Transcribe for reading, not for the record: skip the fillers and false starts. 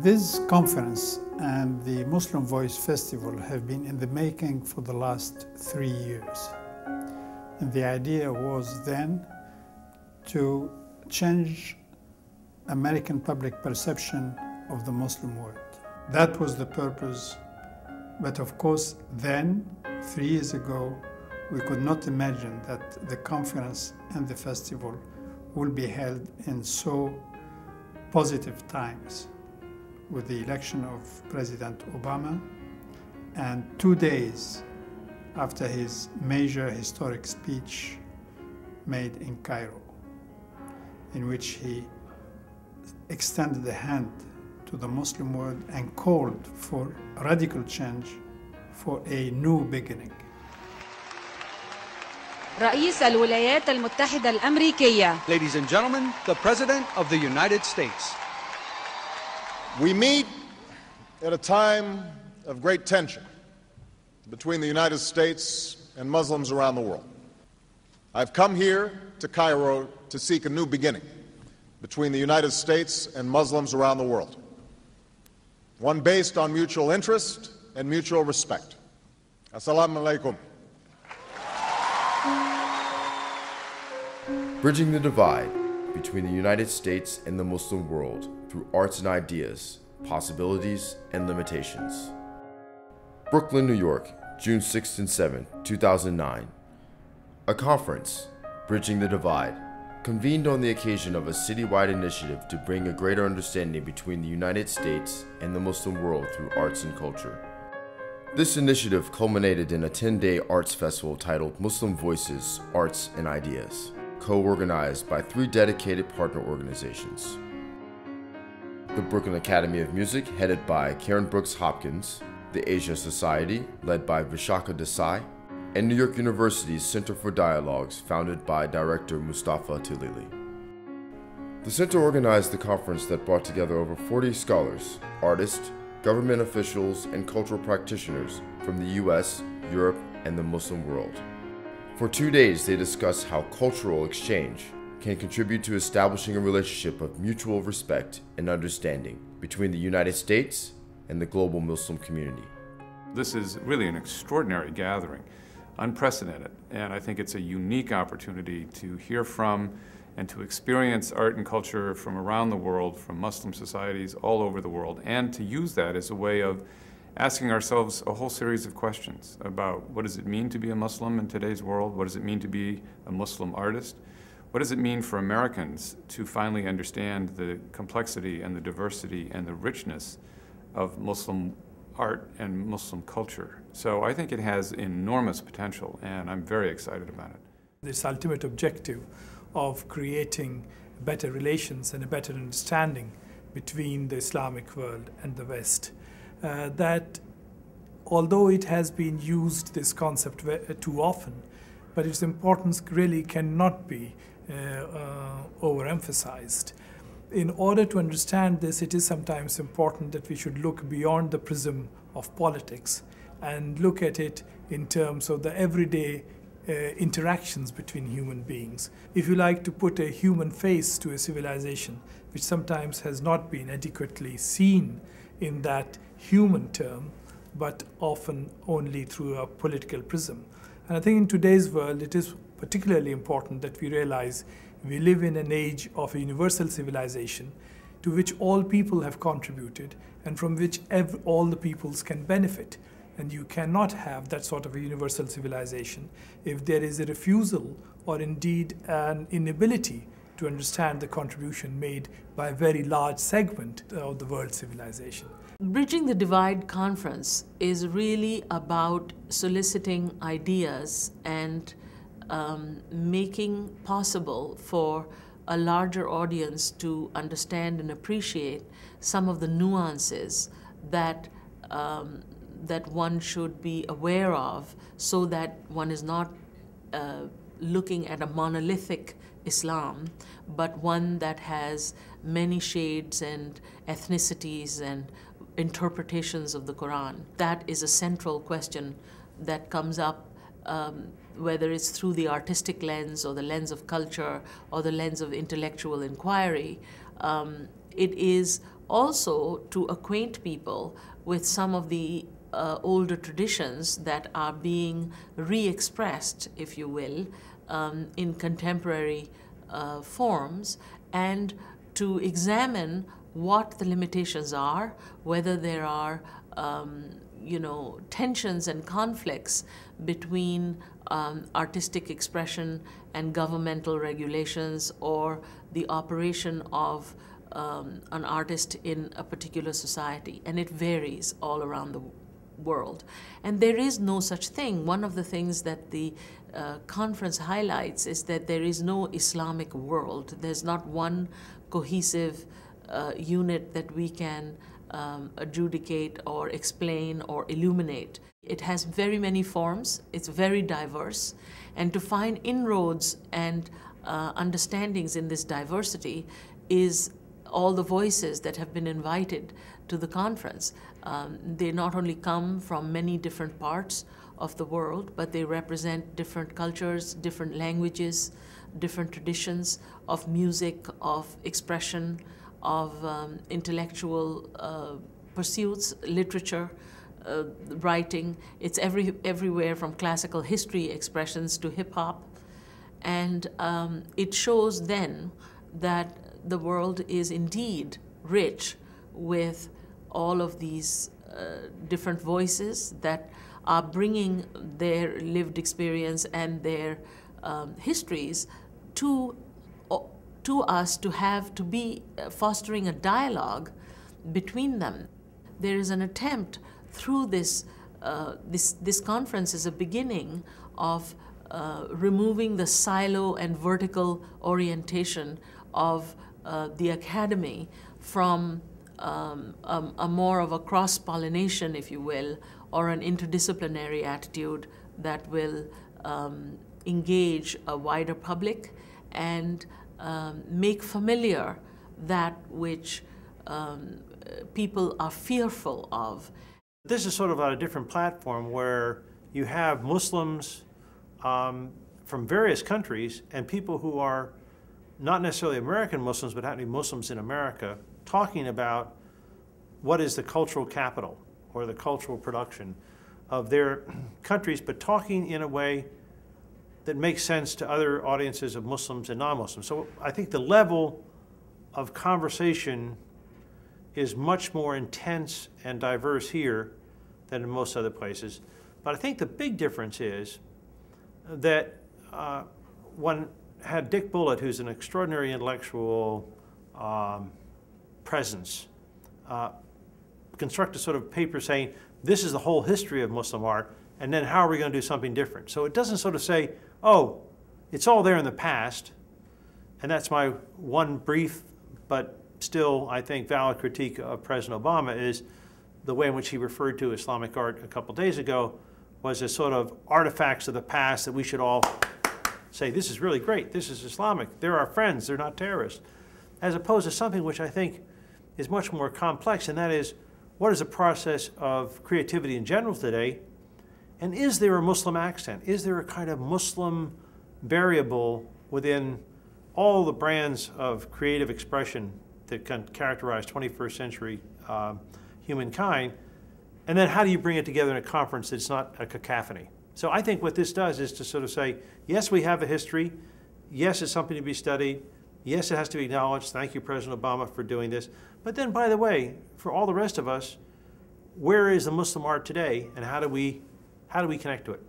This conference and the Muslim Voice Festival have been in the making for the last 3 years. And the idea was then to change American public perception of the Muslim world. That was the purpose. But of course, then, 3 years ago, we could not imagine that the conference and the festival will be held in so positive times, with the election of President Obama and 2 days after his major historic speech made in Cairo, in which he extended a hand to the Muslim world and called for radical change, for a new beginning. رئيس الولايات المتحدة الأمريكية. Ladies and gentlemen, the President of the United States. We meet at a time of great tension between the United States and Muslims around the world. I've come here to Cairo to seek a new beginning between the United States and Muslims around the world, one based on mutual interest and mutual respect. Assalamu alaikum. Bridging the divide between the United States and the Muslim world through arts and ideas, possibilities and limitations. Brooklyn, New York, June 6th and 7th, 2009. A conference, Bridging the Divide, convened on the occasion of a citywide initiative to bring a greater understanding between the United States and the Muslim world through arts and culture. This initiative culminated in a 10-day arts festival titled Muslim Voices, Arts and Ideas, co-organized by 3 dedicated partner organizations. The Brooklyn Academy of Music, headed by Karen Brooks Hopkins, the Asia Society, led by Vishaka Desai, and New York University's Center for Dialogues, founded by Director Mustafa Tilili. The center organized the conference that brought together over 40 scholars, artists, government officials, and cultural practitioners from the US, Europe, and the Muslim world. For 2 days, they discussed how cultural exchange can contribute to establishing a relationship of mutual respect and understanding between the United States and the global Muslim community. This is really an extraordinary gathering, unprecedented, and I think it's a unique opportunity to hear from and to experience art and culture from around the world, from Muslim societies all over the world, and to use that as a way of asking ourselves a whole series of questions about what does it mean to be a Muslim in today's world? What does it mean to be a Muslim artist? What does it mean for Americans to finally understand the complexity and the diversity and the richness of Muslim art and Muslim culture? So I think it has enormous potential, and I'm very excited about it. This ultimate objective of creating better relations and a better understanding between the Islamic world and the West, that although it has been used, this concept, too often, but its importance really cannot be overemphasized. In order to understand this, it is sometimes important that we should look beyond the prism of politics and look at it in terms of the everyday interactions between human beings. If you like to put a human face to a civilization, which sometimes has not been adequately seen in that human term, but often only through a political prism. And I think in today's world, it is particularly important that we realize we live in an age of a universal civilization to which all people have contributed and from which all the peoples can benefit. And you cannot have that sort of a universal civilization if there is a refusal or indeed an inability to understand the contribution made by a very large segment of the world civilization. Bridging the Divide conference is really about soliciting ideas and making possible for a larger audience to understand and appreciate some of the nuances that that one should be aware of, so that one is not looking at a monolithic Islam, but one that has many shades and ethnicities and interpretations of the Quran. That is a central question that comes up, whether it's through the artistic lens or the lens of culture or the lens of intellectual inquiry. It is also to acquaint people with some of the older traditions that are being re-expressed, if you will, in contemporary forms, and to examine what the limitations are, whether there are tensions and conflicts between artistic expression and governmental regulations, or the operation of an artist in a particular society. And it varies all around the world. And there is no such thing. One of the things that the conference highlights is that there is no Islamic world. There's not one cohesive unit that we can adjudicate or explain or illuminate. It has very many forms, it's very diverse, and to find inroads and understandings in this diversity is all the voices that have been invited to the conference. They not only come from many different parts of the world, but they represent different cultures, different languages, different traditions of music, of expression, of intellectual pursuits, literature, writing. It's everywhere from classical history expressions to hip-hop. And it shows then that the world is indeed rich with all of these different voices that are bringing their lived experience and their histories to us, to be fostering a dialogue between them. There is an attempt through this conference is a beginning of removing the silo and vertical orientation of the academy from a more of a cross-pollination, if you will, or an interdisciplinary attitude that will engage a wider public and make familiar that which people are fearful of. This is sort of on a different platform where you have Muslims from various countries and people who are not necessarily American Muslims, but happen to be Muslims in America, talking about what is the cultural capital or the cultural production of their countries, but talking in a way that makes sense to other audiences of Muslims and non-Muslims. So I think the level of conversation is much more intense and diverse here than in most other places. But I think the big difference is that one had Dick Bullitt, who's an extraordinary intellectual presence, construct a sort of paper saying, this is the whole history of Muslim art, and then how are we going to do something different? So it doesn't sort of say, oh, it's all there in the past, and that's my one brief but still, I think, valid critique of President Obama is the way in which he referred to Islamic art a couple days ago was as sort of artifacts of the past that we should all say, this is really great, this is Islamic, they're our friends, they're not terrorists, as opposed to something which I think is much more complex, and that is, what is the process of creativity in general today, and is there a Muslim accent? Is there a kind of Muslim variable within all the brands of creative expression that can characterize 21st century humankind? And then how do you bring it together in a conference that's not a cacophony? So I think what this does is to sort of say, yes, we have a history. Yes, it's something to be studied. Yes, it has to be acknowledged. Thank you, President Obama, for doing this. But then, by the way, for all the rest of us, where is the Muslim art today, and how do we connect to it?